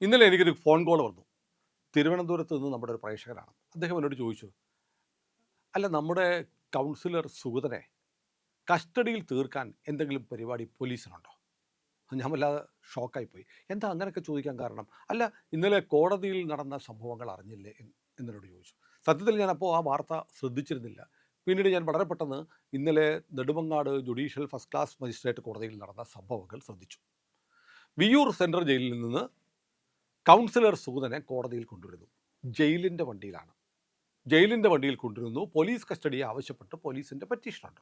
ഇന്നലെ എനിക്കൊരു phone call വന്നു. തിരുവനന്തപുരത്ത് നിന്ന് നമ്മുടെ ഒരു പ്രേക്ഷകനാണ്. അദ്ദേഹം എന്നോട് ചോദിച്ചു, "അല്ല, നമ്മുടെ കൗൺസിലർ സുഗതനെ കസ്റ്റഡിയിൽ തീർക്കാൻ എന്തെങ്കിലും പരിപാടി പോലീസിനുണ്ടോ?" ഞാൻ വല്ലാതെ ഷോക്കായിപ്പോയി. എന്താ അങ്ങനെയൊക്കെ ചോദിക്കാൻ കാരണം? "അല്ല, ഇന്നലെ കോടതിയിൽ നടന്ന സംഭവങ്ങൾ അറിഞ്ഞില്ലേ?" എന്നോട് ചോദിച്ചു. സത്യത്തിൽ ഞാൻ അപ്പോൾ ആ വാർത്ത ശ്രദ്ധിച്ചിരുന്നില്ല. പിന്നീട് ഞാൻ വളരെ പെട്ടെന്ന് ഇന്നലെ Nedumangad judicial first class magistrate കോടതിയിൽ നടന്ന സംഭവങ്ങൾ ശ്രദ്ധിച്ചു. വിയ്യൂർ സെൻട്രൽ ജയിലിൽ നിന്ന് കൗൺസിലർ സുഗതനെ കോടതിയിൽ കൊണ്ടുവരുന്നു. ജയിലിൻ്റെ വണ്ടിയിലാണ്. ജയിലിൻ്റെ വണ്ടിയിൽ കൊണ്ടുവരുന്നു. പോലീസ് കസ്റ്റഡിയെ ആവശ്യപ്പെട്ട് പോലീസിൻ്റെ പെറ്റീഷനുണ്ട്.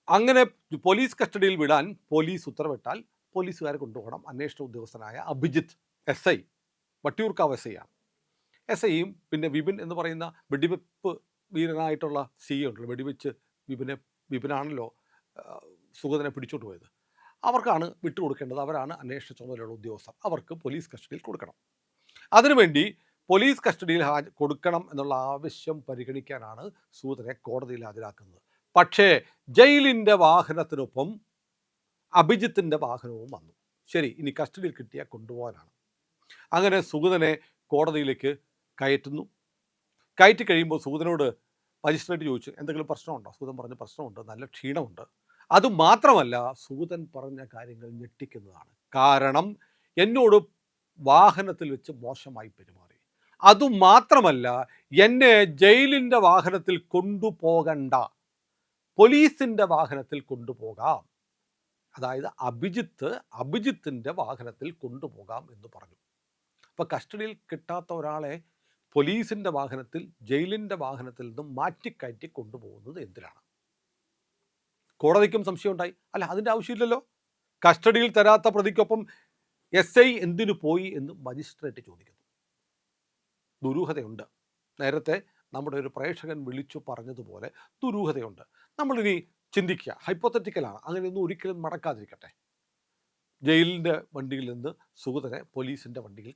അങ്ങനെ പോലീസ് കസ്റ്റഡിയിൽ വിടാൻ പോലീസ് ഉത്തരവിട്ടാൽ പോലീസുകാരെ കൊണ്ടുപോകണം. അന്വേഷണ ഉദ്യോഗസ്ഥനായ അഭിജിത്ത് SI, വട്ടിയൂർക്കാവ് SI ആണ്. SIയും പിന്നെ വിപിൻ എന്ന് പറയുന്ന വെടിവെപ്പ് വീരനായിട്ടുള്ള CA ഉണ്ടല്ലോ, വെടിവെച്ച് വിപിനാണല്ലോ സുഗതനെ പിടിച്ചോണ്ട് പോയത്. അവർക്കാണ് വിട്ടുകൊടുക്കേണ്ടത്. അവരാണ് അന്വേഷണ ചുമതലയുള്ള ഉദ്യോഗസ്ഥർ. അവർക്ക് പോലീസ് കസ്റ്റഡിയിൽ കൊടുക്കണം. അതിനുവേണ്ടി പോലീസ് കസ്റ്റഡിയിൽ കൊടുക്കണം എന്നുള്ള ആവശ്യം പരിഗണിക്കാനാണ് സുഗതനെ കോടതിയിൽ ഹാജരാക്കുന്നത്. പക്ഷേ ജയിലിൻ്റെ വാഹനത്തിനൊപ്പം അഭിജിത്തിൻ്റെ വാഹനവും വന്നു. ശരി, ഇനി കസ്റ്റഡിയിൽ കിട്ടിയാൽ കൊണ്ടുപോകാനാണ്. അങ്ങനെ സുഗതനെ കോടതിയിലേക്ക് കയറ്റുന്നു. കയറ്റി കഴിയുമ്പോൾ സുഗതനോട് മജിസ്ട്രേറ്റ് ചോദിച്ചു, എന്തെങ്കിലും പ്രശ്നമുണ്ടോ? സുഗതൻ പറഞ്ഞു, പ്രശ്നമുണ്ട്, നല്ല ക്ഷീണമുണ്ട്. അതുമാത്രമല്ല, സുഗതൻ പറഞ്ഞ കാര്യങ്ങൾ ഞെട്ടിക്കുന്നതാണ്. കാരണം എന്നോട് വാഹനത്തിൽ വെച്ച് മോശമായി പെരുമാറി. അതുമാത്രമല്ല, എന്നെ ജയിലിൻ്റെ വാഹനത്തിൽ കൊണ്ടുപോകണ്ട, പോലീസിൻ്റെ വാഹനത്തിൽ കൊണ്ടുപോകാം. അതായത് അഭിജിത്തിൻ്റെ വാഹനത്തിൽ കൊണ്ടുപോകാം എന്ന് പറഞ്ഞു. അപ്പോൾ കസ്റ്റഡിയിൽ കിട്ടാത്ത ഒരാളെ പോലീസിൻ്റെ വാഹനത്തിൽ, ജയിലിൻ്റെ വാഹനത്തിൽ നിന്നും മാറ്റിക്കയറ്റി കൊണ്ടുപോകുന്നത് എന്തിനാണ്? കോടതിക്കും സംശയമുണ്ടായി. അല്ല, അതിൻ്റെ ആവശ്യമില്ലല്ലോ. കസ്റ്റഡിയിൽ തരാത്ത പ്രതിക്കൊപ്പം SI എന്തിനു പോയി എന്ന് മജിസ്ട്രേറ്റ് ചോദിക്കുന്നു. ദുരൂഹതയുണ്ട്. നേരത്തെ നമ്മുടെ ഒരു പ്രേക്ഷകൻ വിളിച്ചു പറഞ്ഞതുപോലെ ദുരൂഹതയുണ്ട്. നമ്മളിനി ചിന്തിക്കുക, ഹൈപ്പോത്തറ്റിക്കലാണ്, അങ്ങനെയൊന്നും ഒരിക്കലും നടക്കാതിരിക്കട്ടെ. ജയിലിൻ്റെ വണ്ടിയിൽ നിന്ന് സുഗതനെ പോലീസിൻ്റെ വണ്ടിയിൽ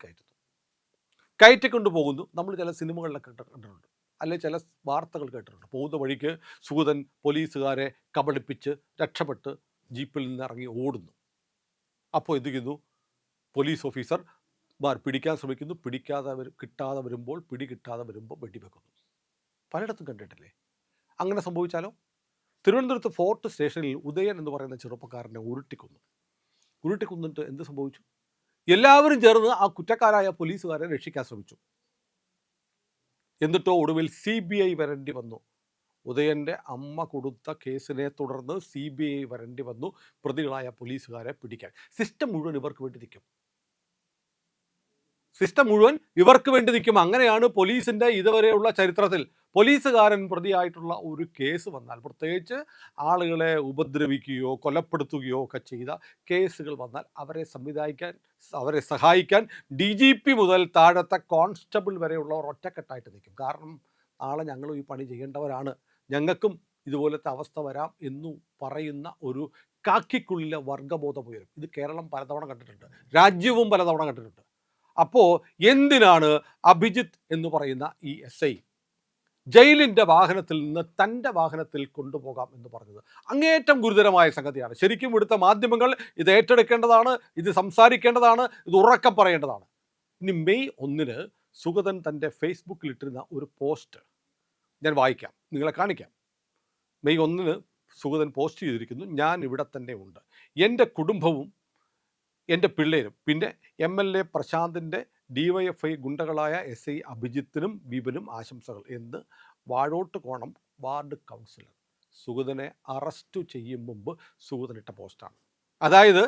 കയറ്റിക്കൊണ്ടു പോകുന്നു. നമ്മൾ ചില സിനിമകളിലൊക്കെ കണ്ടിട്ടുണ്ട്, അല്ലെങ്കിൽ ചില വാർത്തകൾ കേട്ടിട്ടുണ്ട്. പോകുന്ന വഴിക്ക് സുഗതൻ പോലീസുകാരെ കബളിപ്പിച്ച് രക്ഷപ്പെട്ട് ജീപ്പിൽ നിന്ന് ഇറങ്ങി ഓടുന്നു. അപ്പോൾ എന്ത് ചെയ്യുന്നു? പോലീസ് ഓഫീസർ പിടിക്കാൻ ശ്രമിക്കുന്നു. കിട്ടാതെ വരുമ്പോൾ വെടിവെക്കുന്നു. പലയിടത്തും കണ്ടിട്ടില്ലേ? അങ്ങനെ സംഭവിച്ചാലോ? തിരുവനന്തപുരത്ത് ഫോർട്ട് സ്റ്റേഷനിൽ ഉദയൻ എന്ന് പറയുന്ന ചെറുപ്പക്കാരനെ ഉരുട്ടിക്കൊന്നിട്ട് എന്ത് സംഭവിച്ചു? എല്ലാവരും ചേർന്ന് ആ കുറ്റക്കാരായ പോലീസുകാരെ രക്ഷിക്കാൻ ശ്രമിച്ചു. എന്നിട്ടോ ഒടുവിൽ CBI വരേണ്ടി വന്നു. ഉദയൻ്റെ അമ്മ കൊടുത്ത കേസിനെ തുടർന്ന് CBI വരേണ്ടി വന്നു പ്രതികളായ പോലീസുകാരെ പിടിക്കാൻ. സിസ്റ്റം മുഴുവൻ ഇവർക്ക് വേണ്ടി നിൽക്കും. അങ്ങനെയാണ് പോലീസിൻ്റെ ഇതുവരെയുള്ള ചരിത്രത്തിൽ പോലീസുകാരൻ പ്രതിയായിട്ടുള്ള ഒരു കേസ് വന്നാൽ, പ്രത്യേകിച്ച് ആളുകളെ ഉപദ്രവിക്കുകയോ കൊലപ്പെടുത്തുകയോ ഒക്കെ ചെയ്ത കേസുകൾ വന്നാൽ അവരെ സഹായിക്കാൻ DGP മുതൽ താഴത്തെ കോൺസ്റ്റബിൾ വരെയുള്ളവർ ഒറ്റക്കെട്ടായിട്ട് നിൽക്കും. കാരണം നാളെ ഞങ്ങളും ഈ പണി ചെയ്യേണ്ടവരാണ്, ഞങ്ങൾക്കും ഇതുപോലത്തെ അവസ്ഥ വരാം എന്നു പറയുന്ന ഒരു കാക്കിക്കുള്ളിലെ വർഗബോധം ഉയരും. ഇത് കേരളം പലതവണ കണ്ടിട്ടുണ്ട്, രാജ്യവും പലതവണ കണ്ടിട്ടുണ്ട്. അപ്പോൾ എന്തിനാണ് അഭിജിത്ത് എന്ന് പറയുന്ന ഈ SI ജയിലിൻ്റെ വാഹനത്തിൽ നിന്ന് തൻ്റെ വാഹനത്തിൽ കൊണ്ടുപോകാം എന്ന് പറഞ്ഞത്? അങ്ങേയറ്റം ഗുരുതരമായ സംഗതിയാണ്. ശരിക്കും ഇവിടുത്തെ മാധ്യമങ്ങൾ ഇത് ഏറ്റെടുക്കേണ്ടതാണ്, ഇത് സംസാരിക്കേണ്ടതാണ്, ഇത് ഉറക്കെ പറയേണ്ടതാണ്. ഇനി മെയ് 1 സുഗതൻ തൻ്റെ ഫേസ്ബുക്കിൽ ഇട്ടിരുന്ന ഒരു പോസ്റ്റ് ഞാൻ വായിക്കാം, നിങ്ങളെ കാണിക്കാം. മെയ് 1 സുഗതൻ പോസ്റ്റ് ചെയ്തിരിക്കുന്നു, ഞാൻ ഇവിടെ തന്നെ ഉണ്ട്, എൻ്റെ കുടുംബവും എൻ്റെ പിള്ളേരും, പിന്നെ MLA പ്രശാന്തിൻ്റെ DYFI ഗുണ്ടകളായ SI അഭിജിത്തിനും വിപിനും ആശംസകൾ എന്ന് വാഴോട്ടുകോണം വാർഡ് കൗൺസിലർ സുഗതനെ അറസ്റ്റ് ചെയ്യും മുമ്പ് സുഗതനിട്ട പോസ്റ്റാണ്. അതായത്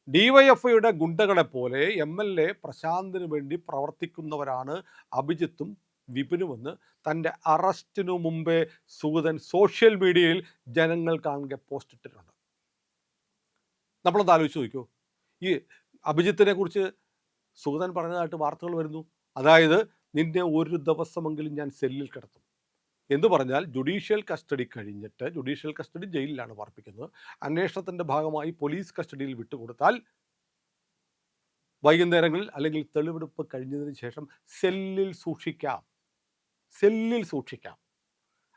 DYFIയുടെ ഗുണ്ടകളെപ്പോലെ MLA പ്രശാന്തിന് വേണ്ടി പ്രവർത്തിക്കുന്നവരാണ് അഭിജിത്തും വിപിനുമെന്ന് തൻ്റെ അറസ്റ്റിനു മുമ്പേ സുഗതൻ സോഷ്യൽ മീഡിയയിൽ ജനങ്ങൾ കാണുക പോസ്റ്റ് ഇട്ടിട്ടുണ്ട്. നമ്മളൊന്ന് ആലോചിച്ച് നോക്കൂ. ഈ അഭിജിത്തിനെ കുറിച്ച് സുഗതൻ പറഞ്ഞതായിട്ട് വാർത്തകൾ വരുന്നു. അതായത്, നിന്നെ ഒരു ദിവസമെങ്കിലും ഞാൻ സെല്ലിൽ കിടത്തും എന്ന് പറഞ്ഞാൽ ജുഡീഷ്യൽ കസ്റ്റഡി കഴിഞ്ഞിട്ട്, ജുഡീഷ്യൽ കസ്റ്റഡി ജയിലിലാണ് പാർപ്പിക്കുന്നത്, അന്വേഷണത്തിൻ്റെ ഭാഗമായി പോലീസ് കസ്റ്റഡിയിൽ വിട്ടുകൊടുത്താൽ വൈകുന്നേരങ്ങളിൽ അല്ലെങ്കിൽ തെളിവെടുപ്പ് കഴിഞ്ഞതിന് ശേഷം സെല്ലിൽ സൂക്ഷിക്കാം.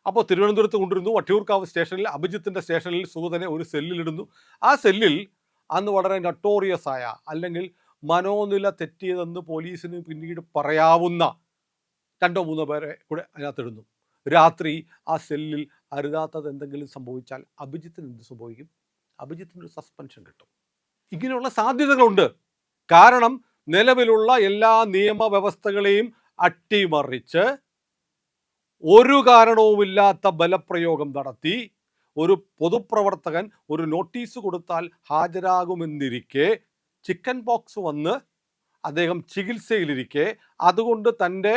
അപ്പോൾ തിരുവനന്തപുരത്ത് കൊണ്ടിരുന്നു. വട്ടിയൂർക്കാവ് സ്റ്റേഷനിൽ, അഭിജിത്തിൻ്റെ സ്റ്റേഷനിൽ സുഗതനെ ഒരു സെല്ലിലിടുന്നു. ആ സെല്ലിൽ അന്ന് വളരെ നട്ടോറിയസ് ആയ, അല്ലെങ്കിൽ മനോനില തെറ്റിയതെന്ന് പോലീസിന് പിന്നീട് പറയാവുന്ന 2-3 പേരെ കൂടെ അതിനകത്തിടുന്നു. രാത്രി ആ സെല്ലിൽ അരുതാത്തത് എന്തെങ്കിലും സംഭവിച്ചാൽ അഭിജിത്തിന് എന്ത് സംഭവിക്കും? അഭിജിത്തിന് സസ്പെൻഷൻ കിട്ടും. ഇങ്ങനെയുള്ള സാധ്യതകളുണ്ട്. കാരണം നിലവിലുള്ള എല്ലാ നിയമവ്യവസ്ഥകളെയും അട്ടിമറിച്ച് ഒരു കാരണവുമില്ലാത്ത ബലപ്രയോഗം നടത്തി ഒരു പൊതുപ്രവർത്തകൻ ഒരു നോട്ടീസ് കൊടുത്താൽ ഹാജരാകുമെന്നിരിക്കെ ചിക്കൻ പോക്സ് വന്ന് അദ്ദേഹം ചികിത്സയിലിരിക്കെ അതുകൊണ്ട് തൻ്റെ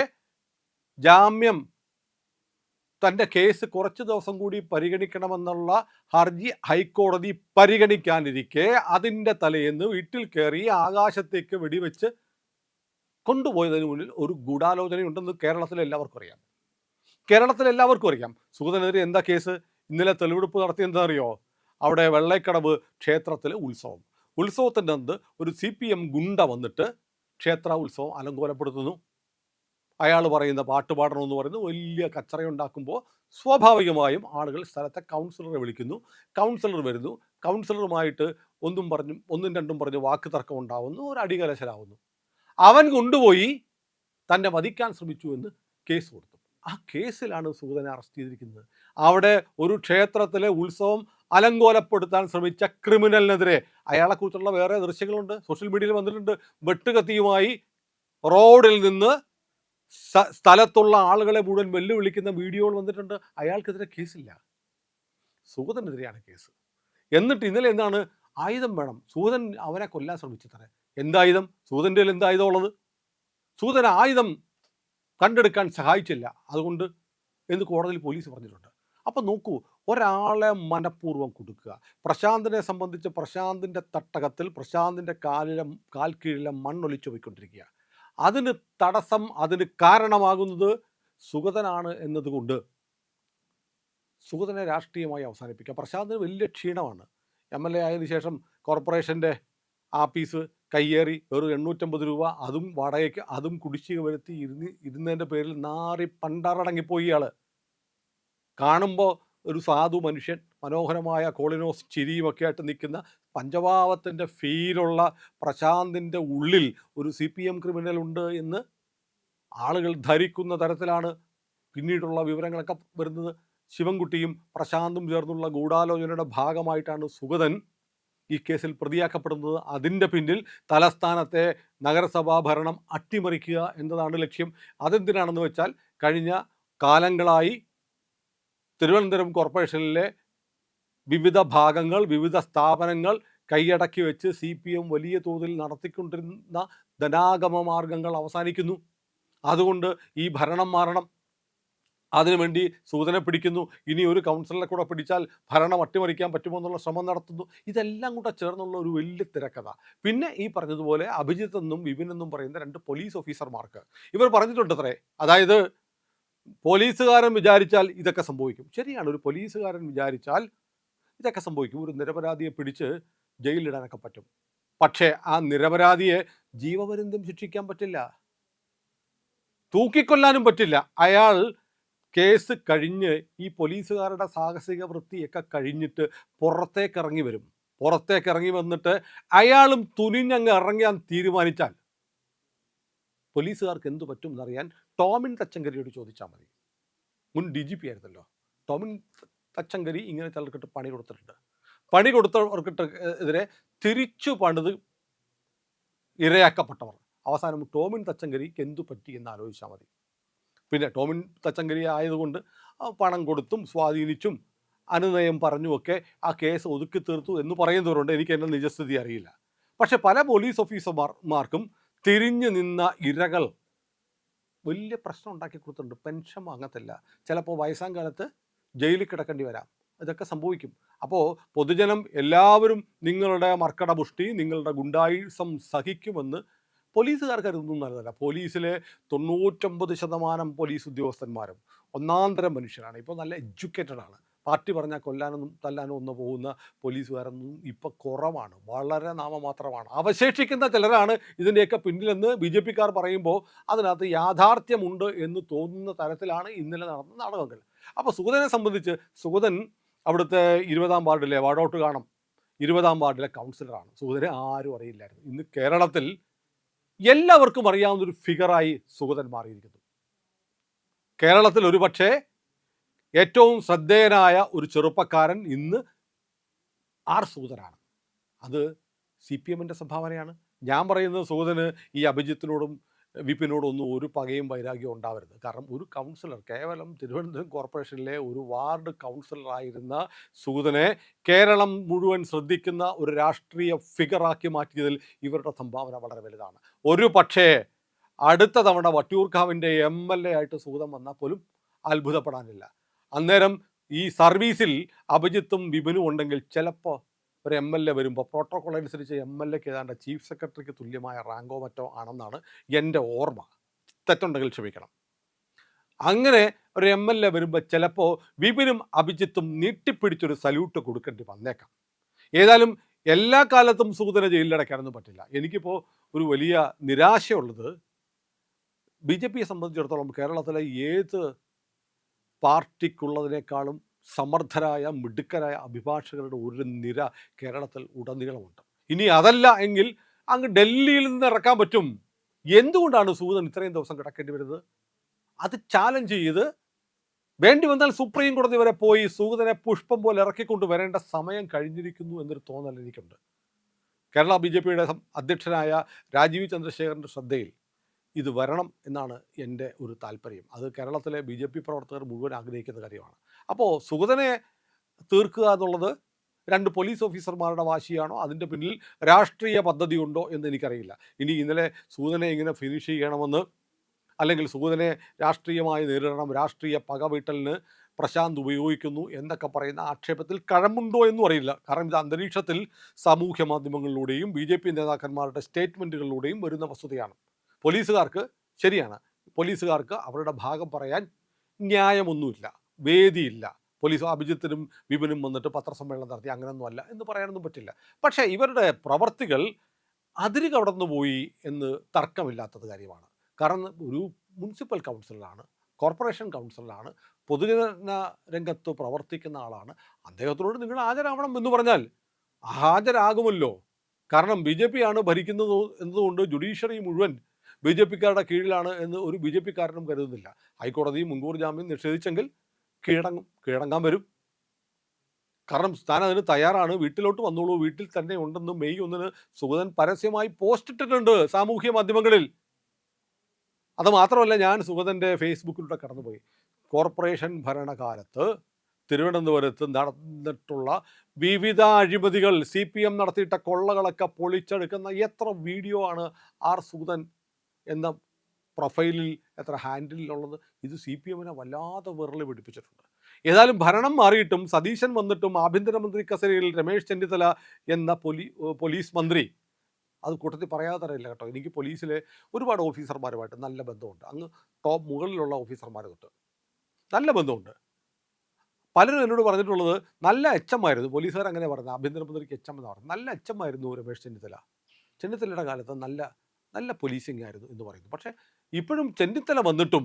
ജാമ്യം, തൻ്റെ കേസ് കുറച്ച് ദിവസം കൂടി പരിഗണിക്കണമെന്നുള്ള ഹർജി ഹൈക്കോടതി പരിഗണിക്കാനിരിക്കെ അതിൻ്റെ തലേന്ന് വീട്ടിൽ കയറി ആകാശത്തേക്ക് വെടിവെച്ച് കൊണ്ടുപോയതിന് മുന്നിൽ ഒരു ഗൂഢാലോചനയുണ്ടെന്ന് കേരളത്തിലെ എല്ലാവർക്കും അറിയാം. സുഗതനെതിരെ എന്താ കേസ്? ഇന്നലെ തെളിവെടുപ്പ് നടത്തി എന്താ അറിയോ? അവിടെ വെള്ളക്കടവ് ക്ഷേത്രത്തിലെ ഉത്സവത്തിൻ്റെ അന്ന് ഒരു CPM ഗുണ്ട വന്നിട്ട് ക്ഷേത്ര ഉത്സവം അലങ്കോലപ്പെടുത്തുന്നു. അയാൾ പറയുന്ന പാട്ട് പാടണമെന്ന് പറയുന്നു. വലിയ കച്ചറയുണ്ടാക്കുമ്പോൾ സ്വാഭാവികമായും ആളുകൾ സ്ഥലത്തെ കൗൺസിലറെ വിളിക്കുന്നു. കൗൺസിലർ വരുന്നു. കൗൺസിലറുമായിട്ട് ഒന്നും രണ്ടും പറഞ്ഞ് വാക്ക് തർക്കം ഉണ്ടാവുന്നു. ഒരു അടികലശലാവുന്നു. അവൻ കൊണ്ടുപോയി തന്നെ വധിക്കാൻ ശ്രമിച്ചു എന്ന് കേസ് കൊടുത്തു. ആ കേസിലാണ് സുഗതനെ അറസ്റ്റ് ചെയ്തിരിക്കുന്നത്. അവിടെ ഒരു ക്ഷേത്രത്തിലെ ഉത്സവം അലങ്കോലപ്പെടുത്താൻ ശ്രമിച്ച ക്രിമിനലിനെതിരെ അയാളെക്കുറിച്ചുള്ള വേറെ ദൃശ്യങ്ങളുണ്ട്, സോഷ്യൽ മീഡിയയിൽ വന്നിട്ടുണ്ട്. വെട്ടുകത്തിയുമായി റോഡിൽ നിന്ന് സ്ഥലത്തുള്ള ആളുകളെ മുഴുവൻ വെല്ലുവിളിക്കുന്ന വീഡിയോകൾ വന്നിട്ടുണ്ട്. അയാൾക്കെതിരെ കേസില്ല, സുഗതനെതിരെയാണ് കേസ്. എന്നിട്ട് ഇന്നലെ എന്താണ്? ആയുധം വേണം. സുഗതൻ അവനെ കൊല്ലാൻ ശ്രമിച്ചത്രേ. എന്തായുധം? സുഗതൻ്റെ കയ്യിൽ എന്തായുധം ഉള്ളത്? സുഗതൻ ആയുധം കണ്ടെടുക്കാൻ സഹായിച്ചില്ല, അതുകൊണ്ട് എന്ന് കോടതിയിൽ പോലീസ് പറഞ്ഞിട്ടുണ്ട്. അപ്പം നോക്കൂ, ഒരാളെ മനഃപൂർവ്വം കൊടുക്കുക. പ്രശാന്തിനെ സംബന്ധിച്ച് പ്രശാന്തിൻ്റെ തട്ടകത്തിൽ പ്രശാന്തിൻ്റെ കാൽ കീഴിലെ മണ്ണൊലിച്ചു പോയിക്കൊണ്ടിരിക്കുക. അതിന് തടസ്സം, അതിന് കാരണമാകുന്നത് സുഗതനാണ് എന്നതുകൊണ്ട് സുഗതനെ രാഷ്ട്രീയമായി അവസാനിപ്പിക്കുക. പ്രശാന്തിന് വലിയ ക്ഷീണമാണ്. MLA ആയതിനു ശേഷം കോർപ്പറേഷൻ്റെ ആഫീസ് കയ്യേറി വെറും 850 രൂപ, അതും വാടകയ്ക്ക്, അതും കുടിശ്ശിക വരുത്തി ഇരുന്നതിൻ്റെ പേരിൽ നാറി പണ്ടാറടങ്ങിപ്പോയി. ഇയാൾ കാണുമ്പോൾ ഒരു സാധു മനുഷ്യൻ, മനോഹരമായ കോളിനോസ് ചിരിയുമൊക്കെ ആയിട്ട് നിൽക്കുന്ന പഞ്ചഭാവത്തിൻ്റെ ഫീലുള്ള പ്രശാന്തിൻ്റെ ഉള്ളിൽ ഒരു CPM ക്രിമിനൽ ഉണ്ട് എന്ന് ആളുകൾ ധരിക്കുന്ന തരത്തിലാണ് പിന്നീടുള്ള വിവരങ്ങളൊക്കെ വരുന്നത്. ശിവൻകുട്ടിയും പ്രശാന്തും ചേർന്നുള്ള ഗൂഢാലോചനയുടെ ഭാഗമായിട്ടാണ് സുഗതൻ ഈ കേസിൽ പ്രതിയാക്കപ്പെടുന്നത്. അതിൻ്റെ പിന്നിൽ തലസ്ഥാനത്തെ നഗരസഭാ ഭരണം അട്ടിമറിക്കുക എന്നതാണ് ലക്ഷ്യം. അതെന്തിനാണെന്ന് വെച്ചാൽ കഴിഞ്ഞ കാലങ്ങളായി തിരുവനന്തപുരം കോർപ്പറേഷനിലെ വിവിധ ഭാഗങ്ങൾ, വിവിധ സ്ഥാപനങ്ങൾ കൈയടക്കി വെച്ച് CPM വലിയ തോതിൽ നടത്തിക്കൊണ്ടിരുന്ന ധനാഗമ മാർഗങ്ങൾ അവസാനിക്കുന്നു. അതുകൊണ്ട് ഈ ഭരണം മാറണം. അതിനുവേണ്ടി സുഗതനെ പിടിക്കുന്നു. ഇനി ഒരു കൗൺസിലറെ കൂടെ പിടിച്ചാൽ ഭരണം അട്ടിമറിക്കാൻ പറ്റുമോ എന്നുള്ള ശ്രമം നടത്തുന്നു. ഇതെല്ലാം കൂടെ ചേർന്നുള്ള ഒരു വലിയ തിരക്കഥ. പിന്നെ ഈ പറഞ്ഞതുപോലെ അഭിജിത്ത് എന്നും വിപിൻ എന്നും പറയുന്ന 2 പോലീസ് ഓഫീസർമാർക്ക് ഇവർ പറഞ്ഞിട്ടുണ്ടത്രേ, അതായത് പോലീസുകാരൻ വിചാരിച്ചാൽ ഇതൊക്കെ സംഭവിക്കും. ശരിയാണ്, ഒരു പോലീസുകാരൻ വിചാരിച്ചാൽ ഇതൊക്കെ സംഭവിക്കും. ഒരു നിരപരാധിയെ പിടിച്ച് ജയിലിലിടാനൊക്കെ പറ്റും. പക്ഷേ ആ നിരപരാധിയെ ജീവപര്യന്തം ശിക്ഷിക്കാൻ പറ്റില്ല, തൂക്കിക്കൊല്ലാനും പറ്റില്ല. അയാൾ കേസ് കഴിഞ്ഞ് ഈ പോലീസുകാരുടെ സാഹസിക വൃത്തിയൊക്കെ കഴിഞ്ഞിട്ട് പുറത്തേക്കിറങ്ങി വരും. പുറത്തേക്കിറങ്ങി വന്നിട്ട് അയാളും തുനിഞ്ഞങ്ങ് ഇറങ്ങാൻ തീരുമാനിച്ചാൽ പോലീസുകാർക്ക് എന്തു പറ്റും എന്നറിയാൻ ടോമിൻ തച്ചങ്കരിയോട് ചോദിച്ചാൽ മതി. മുൻ DGP ആയിരുന്നല്ലോ ടോമിൻ തച്ചങ്കരി. ഇങ്ങനെ ചിലർക്കിട്ട് പണി കൊടുത്തിട്ടുണ്ട്. പണി കൊടുത്തവർക്കിട്ടെതിരെ തിരിച്ചു പണിത് ഇരയാക്കപ്പെട്ടവർ. അവസാനം ടോമിൻ തച്ചങ്കരിക്ക് എന്തു പറ്റി എന്ന് ആലോചിച്ചാൽ മതി. പിന്നെ ടോമിൻ തച്ചങ്കരി ആയതുകൊണ്ട് പണം കൊടുത്തും സ്വാധീനിച്ചും അനുനയം പറഞ്ഞുമൊക്കെ ആ കേസ് ഒതുക്കി തീർത്തു എന്ന് പറയുന്നവരുണ്ട്. എനിക്ക് എൻ്റെ നിജസ്ഥിതി അറിയില്ല. പക്ഷെ പല പോലീസ് ഓഫീസർമാർക്കും തിരിഞ്ഞു നിന്ന ഇരകൾ വലിയ പ്രശ്നം ഉണ്ടാക്കി കൊടുത്തിട്ടുണ്ട്. പെൻഷൻ വാങ്ങത്തില്ല, ചിലപ്പോൾ വയസ്സാം കാലത്ത് ജയിലിൽ കിടക്കേണ്ടി വരാം. ഇതൊക്കെ സംഭവിക്കും. അപ്പോൾ പൊതുജനം എല്ലാവരും നിങ്ങളുടെ മർക്കടപുഷ്ടി, നിങ്ങളുടെ ഗുണ്ടായിസം സഹിക്കുമെന്ന് പോലീസുകാർ കരുതുന്നത് നല്ലതല്ല. പോലീസിലെ 99% പോലീസ് ഉദ്യോഗസ്ഥന്മാരും ഒന്നാം തരം മനുഷ്യരാണ്. ഇപ്പോൾ നല്ല എഡ്യൂക്കേറ്റഡ് ആണ്. പാർട്ടി പറഞ്ഞാൽ കൊല്ലാനും തല്ലാനും ഒന്ന് പോകുന്ന പോലീസുകാരൊന്നും ഇപ്പോൾ കുറവാണ്, വളരെ നാമമാത്രമാണ്. അവശേഷിക്കുന്ന ചിലരാണ് ഇതിൻ്റെയൊക്കെ പിന്നിലെന്ന് BJP-ക്കാർ പറയുമ്പോൾ അതിനകത്ത് യാഥാർത്ഥ്യമുണ്ട് എന്ന് തോന്നുന്ന തരത്തിലാണ് ഇന്നലെ നടന്ന നാടകങ്ങൾ. അപ്പോൾ സുഗതനെ സംബന്ധിച്ച്, സുഗതൻ അവിടുത്തെ 20-ാം വാർഡിലെ വാർഡൗട്ട് കാണും, 20-ാം വാർഡിലെ കൗൺസിലറാണ്. സുഗതനെ ആരും അറിയില്ലായിരുന്നു. ഇന്ന് കേരളത്തിൽ എല്ലാവർക്കും അറിയാവുന്നൊരു ഫിഗറായി സുഗതൻ മാറിയിരിക്കുന്നു. കേരളത്തിൽ ഒരുപക്ഷെ ഏറ്റവും ശ്രദ്ധേയനായ ഒരു ചെറുപ്പക്കാരൻ ഇന്ന് ആർ സുഗതനാണ്. അത് CPM-ൻ്റെ സംഭാവനയാണ്. ഞാൻ പറയുന്നത് സുഗതന് ഈ അഭിജിത്തിനോടും വിപിനോടും ഒന്നും ഒരു പകയും വൈരാഗ്യവും ഉണ്ടാവരുത്. കാരണം ഒരു കൗൺസിലർ, കേവലം തിരുവനന്തപുരം കോർപ്പറേഷനിലെ ഒരു വാർഡ് കൗൺസിലറായിരുന്ന സുഗതനെ കേരളം മുഴുവൻ ശ്രദ്ധിക്കുന്ന ഒരു രാഷ്ട്രീയ ഫിഗറാക്കി മാറ്റിയതിൽ ഇവരുടെ സംഭാവന വളരെ വലുതാണ്. ഒരു പക്ഷേ അടുത്ത തവണ വട്ടിയൂർക്കാവിൻ്റെ MLA ആയിട്ട് സുഗതൻ വന്നാൽ പോലും അത്ഭുതപ്പെടാനില്ല. അന്നേരം ഈ സർവീസിൽ അഭിജിത്തും വിപിനും ഉണ്ടെങ്കിൽ ചിലപ്പോൾ ഒരു MLA വരുമ്പോൾ പ്രോട്ടോകോൾ അനുസരിച്ച് MLAക്ക് ഏതാണ്ട് ചീഫ് സെക്രട്ടറിക്ക് തുല്യമായ റാങ്കോ മറ്റോ ആണെന്നാണ് എൻ്റെ ഓർമ്മ. തെറ്റുണ്ടെങ്കിൽ ക്ഷമിക്കണം. അങ്ങനെ ഒരു MLA വരുമ്പോൾ ചിലപ്പോൾ വിപിനും അഭിജിത്തും നീട്ടിപ്പിടിച്ചൊരു സല്യൂട്ട് കൊടുക്കേണ്ടി വന്നേക്കാം. ഏതായാലും എല്ലാ കാലത്തും സുഗതനെ ജയിലിലടയ്ക്കാനൊന്നും പറ്റില്ല. എനിക്കിപ്പോൾ ഒരു വലിയ നിരാശയുള്ളത് BJPയെ സംബന്ധിച്ചിടത്തോളം കേരളത്തിലെ ഏത് പാർട്ടിക്കുള്ളതിനേക്കാളും സമർത്ഥരായ മിടുക്കരായ അഭിഭാഷകരുടെ ഒരു നിര കേരളത്തിൽ ഉടനീളമുണ്ട്. ഇനി അതല്ല എങ്കിൽ അങ്ങ് ഡൽഹിയിൽ നിന്ന് ഇറക്കാൻ പറ്റും. എന്തുകൊണ്ടാണ് സുഗതൻ ഇത്രയും ദിവസം കിടക്കേണ്ടി വരുന്നത്? അത് ചാലഞ്ച് ചെയ്ത് വേണ്ടി വന്നാൽ സുപ്രീം കോടതി വരെ പോയി സുഗതനെ പുഷ്പം പോലെ ഇറക്കിക്കൊണ്ട് വരേണ്ട സമയം കഴിഞ്ഞിരിക്കുന്നു എന്നൊരു തോന്നൽ എനിക്കുണ്ട്. കേരള BJPയുടെ അധ്യക്ഷനായ രാജീവ് ചന്ദ്രശേഖരൻ്റെ ശ്രദ്ധയിൽ ഇത് വരണം എന്നാണ് എൻ്റെ ഒരു താല്പര്യം. അത് കേരളത്തിലെ BJP പ്രവർത്തകർ മുഴുവൻ ആഗ്രഹിക്കുന്ന കാര്യമാണ്. അപ്പോൾ സുഗതനെ തീർക്കുക എന്നുള്ളത് 2 പോലീസ് ഓഫീസർമാരുടെ വാശിയാണോ, അതിൻ്റെ പിന്നിൽ രാഷ്ട്രീയ പദ്ധതി ഉണ്ടോ എന്ന് എനിക്കറിയില്ല. ഇനി ഇന്നലെ സുഗതനെ ഇങ്ങനെ ഫിനിഷ് ചെയ്യണമെന്ന്, അല്ലെങ്കിൽ സുഗതനെ രാഷ്ട്രീയമായി നേരിടണം, രാഷ്ട്രീയ പകവീട്ടലിന് പ്രശാന്ത് ഉപയോഗിക്കുന്നു എന്നൊക്കെ പറയുന്ന ആക്ഷേപത്തിൽ കഴമ്പുണ്ടോ എന്നും അറിയില്ല. കാരണം ഇത് അന്തരീക്ഷത്തിൽ സാമൂഹ്യ മാധ്യമങ്ങളിലൂടെയും BJP നേതാക്കന്മാരുടെ സ്റ്റേറ്റ്മെൻറ്റുകളിലൂടെയും വരുന്ന വസ്തുതയാണ്. പോലീസുകാർക്ക്, ശരിയാണ്, പോലീസുകാർക്ക് അവരുടെ ഭാഗം പറയാൻ ന്യായമൊന്നുമില്ല, വേദിയില്ല. പോലീസ് അഭിജിത്തിനും വിപിനും വന്നിട്ട് പത്രസമ്മേളനം നടത്തി അങ്ങനെയൊന്നുമല്ല എന്ന് പറയാനൊന്നും പറ്റില്ല. പക്ഷേ ഇവരുടെ പ്രവർത്തികൾ അതിര് കടന്നു പോയി എന്ന് തർക്കമില്ലാത്തത് കാര്യമാണ്. കാരണം ഒരു മുനിസിപ്പൽ കൗൺസിലറാണ്, കോർപ്പറേഷൻ കൗൺസിലറാണ്, പൊതുജന രംഗത്ത് പ്രവർത്തിക്കുന്ന ആളാണ്. അദ്ദേഹത്തിനോട് നിങ്ങൾ ഹാജരാവണം എന്ന് പറഞ്ഞാൽ ഹാജരാകുമല്ലോ. കാരണം BJP ആണ് ഭരിക്കുന്നത് എന്നതുകൊണ്ട് ജുഡീഷ്യറി മുഴുവൻ BJPക്കാരുടെ കീഴിലാണ് എന്ന് ഒരു BJPക്കാരനും കരുതുന്നില്ല. ഹൈക്കോടതി മുൻകൂർ ജാമ്യം നിഷേധിച്ചെങ്കിൽ കീഴടങ്ങാൻ വരും. കാരണം താൻ അതിന് തയ്യാറാണ്, വീട്ടിലോട്ട് വന്നോളൂ, വീട്ടിൽ തന്നെ ഉണ്ടെന്ന് മെയ് 1 സുഗതൻ പരസ്യമായി പോസ്റ്റ് ഇട്ടിട്ടുണ്ട് സാമൂഹ്യ മാധ്യമങ്ങളിൽ. അത് മാത്രമല്ല, ഞാൻ സുഗതൻ്റെ ഫേസ്ബുക്കിലൂടെ കടന്നുപോയി. കോർപ്പറേഷൻ ഭരണകാലത്ത് തിരുവനന്തപുരത്ത് നടന്നിട്ടുള്ള വിവിധ അഴിമതികൾ, CPM നടത്തിയിട്ട കൊള്ളകളൊക്കെ പൊളിച്ചെടുക്കുന്ന എത്ര വീഡിയോ ആണ് ആർ സുഗതൻ എന്ന പ്രൊഫൈലിൽ, എത്ര ഹാൻഡിലുള്ളത്. ഇത് CPM-നെ വല്ലാതെ വിറളി പിടിപ്പിച്ചിട്ടുണ്ട്. ഏതായാലും ഭരണം മാറിയിട്ടും സതീശൻ വന്നിട്ടും ആഭ്യന്തരമന്ത്രി കസേരയിൽ രമേശ് ചെന്നിത്തല എന്ന പോലീസ് മന്ത്രി, അത് കൂട്ടത്തിൽ പറയാതെ തരയില്ല കേട്ടോ. എനിക്ക് പോലീസിലെ ഒരുപാട് ഓഫീസർമാരുമായിട്ട് നല്ല ബന്ധമുണ്ട്. അങ്ങ് ടോപ്പ് മുകളിലുള്ള ഓഫീസർമാർ തൊട്ട് നല്ല ബന്ധമുണ്ട്. പലരും എന്നോട് പറഞ്ഞിട്ടുള്ളത് നല്ല എച്ചമായിരുന്നു, പോലീസുകാർ അങ്ങനെ പറഞ്ഞത്, ആഭ്യന്തരമന്ത്രിക്ക് HM എന്ന് പറഞ്ഞു, നല്ല എച്ചമായിരുന്നു രമേശ് ചെന്നിത്തലയുടെ കാലത്ത് നല്ല പോലീസിംഗ് ആയിരുന്നു എന്ന് പറയുന്നു. പക്ഷേ ഇപ്പോഴും ചെന്നിത്തല വന്നിട്ടും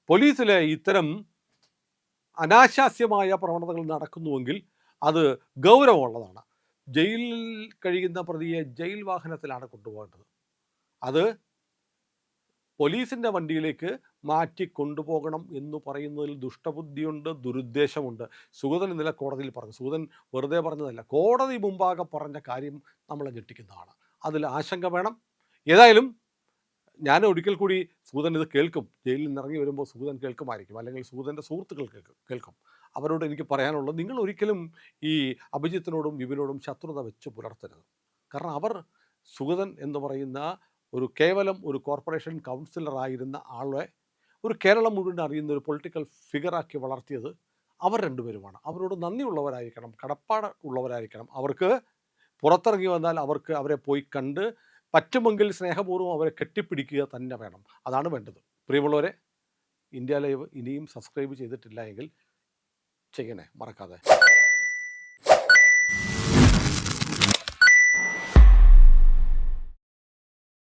പോലീസിലെ ഇത്തരം അനാശാസ്യമായ പ്രവണതകൾ നടക്കുന്നുവെങ്കിൽ അത് ഗൗരവമുള്ളതാണ്. ജയിലിൽ കഴിയുന്ന പ്രതിയെ ജയിൽ വാഹനത്തിലാണ് കൊണ്ടുപോകേണ്ടത്. അത് പോലീസിൻ്റെ വണ്ടിയിലേക്ക് മാറ്റി കൊണ്ടുപോകണം എന്ന് പറയുന്നതിൽ ദുഷ്ടബുദ്ധിയുണ്ട്, ദുരുദ്ദേശമുണ്ട്. സുഗതൻ ഇന്നലെ കോടതിയിൽ പറഞ്ഞു. സുഗതൻ വെറുതെ പറഞ്ഞതല്ല, കോടതി മുമ്പാകെ പറഞ്ഞ കാര്യം നമ്മളെ ഞെട്ടിക്കുന്നതാണ്. അതിൽ ആശങ്ക വേണം. ഏതായാലും ഞാൻ ഒരിക്കൽ കൂടി സുഗതൻ ഇത് കേൾക്കും, ജയിലിൽ നിന്ന് ഇറങ്ങി വരുമ്പോൾ സുഗതൻ കേൾക്കുമായിരിക്കും, അല്ലെങ്കിൽ സുഗതൻ്റെ സുഹൃത്തുക്കൾ കേൾക്കും. അവരോട് എനിക്ക് പറയാനുള്ളത്, നിങ്ങൾ ഒരിക്കലും ഈ അഭിജിത്തിനോടും വിപിനോടും ശത്രുത വെച്ച് പുലർത്തരുത്. കാരണം അവർ സുഗതൻ എന്ന് പറയുന്ന ഒരു കേവലം ഒരു കോർപ്പറേഷൻ കൗൺസിലറായിരുന്ന ആളെ ഒരു കേരളം മുഴുവൻ അറിയുന്ന ഒരു പൊളിറ്റിക്കൽ ഫിഗറാക്കി വളർത്തിയത് അവർ രണ്ടുപേരുമാണ്. അവരോട് നന്ദിയുള്ളവരായിരിക്കണം, കടപ്പാട് ഉള്ളവരായിരിക്കണം. അവർക്ക് പുറത്തിറങ്ങി വന്നാൽ അവരെ പോയി കണ്ട് പറ്റുമെങ്കിൽ സ്നേഹപൂർവ്വം അവരെ കെട്ടിപ്പിടിക്കുക തന്നെ വേണം. അതാണ് വേണ്ടത്. പ്രിയമുള്ളവരെ, ഇന്ത്യ ലൈവ് ഇനിയും സബ്സ്ക്രൈബ് ചെയ്തിട്ടില്ല എങ്കിൽ ചെയ്യണേ, മറക്കാതെ.